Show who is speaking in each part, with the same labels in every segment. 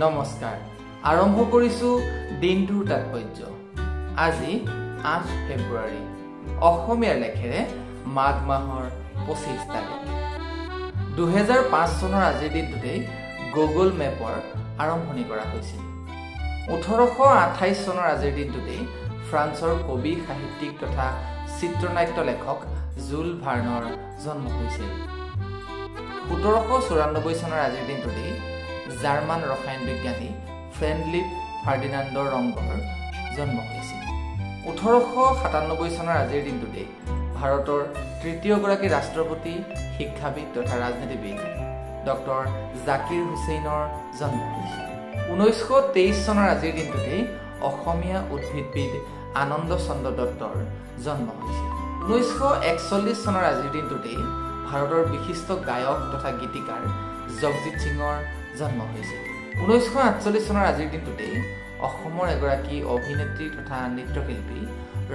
Speaker 1: নমস্কাৰ আৰম্ভ কৰিছো দিনটোৰ তাৎপৰ্য আজি 8 ফেব্ৰুৱাৰী অসমীয়াৰ লেখেৰে মাঘ মাহৰ 25 তাৰিখ 2005 চনৰ আজিৰ দিনটোতে গুগল মেপৰ আৰম্ভণি কৰা হৈছিল 1828 চনৰ আজিৰ দিনটোতে ফ্ৰান্সৰ কবি সাহিত্যিক তথা চিত্ৰনাট্য লেখক জুল ভাৰ্নৰ জন্ম হৈছিল 1794 চনৰ আজিৰ দিনটোতে জাৰ্মান ৰসায়ন বিজ্ঞানী ফ্ৰেডৰিক ফাৰ্ডিনাণ্ড ৰংগৰ জন্ম হৈছিল 1897 চনৰ আজিৰ দিনটোতে ভাৰতৰ তৃতীয়গৰাকী ৰাষ্ট্ৰপতি শিক্ষাবিদ তথা ৰাজনীতিবিদ ডক্টৰ জাকিৰ হুছেইনৰ জন্ম হৈছিল 1923 চনৰ আজিৰ দিনটোতে অসমীয়া উদ্ভিদবিদ আনন্দ চন্দ্ৰ দত্তৰ জন্ম হৈছিল 1941 চনৰ আজিৰ দিনটোতে ভাৰতৰ বিশিষ্ট গায়ক তথা গীতিকাৰ জগজিৎ সিঙৰ জন্ম হৈছিল 1948 চনৰ আজিৰ দিনটোতে অসমৰ এগৰাকী অভিনেত্ৰী তথা নৃত্যশিল্পী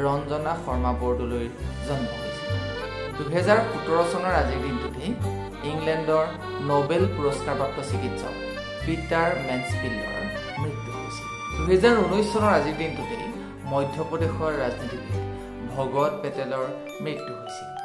Speaker 1: ৰঞ্জনা শৰ্মা বৰদলৈৰ জন্ম হৈছিল 2017 চনৰ আজিৰ দিনটোতে ইংলেণ্ডৰ নোবেল পুৰস্কাৰপ্ৰাপ্ত চিকিৎসক পিটাৰ মেন্সফিল্ডৰ মৃত্যু হৈছিল 2019 চনৰ আজিৰ দিনটোতে মধ্যপ্ৰদেশৰ ৰাজনীতিবিদ ভগত পেটেলৰ মৃত্যু হৈছিল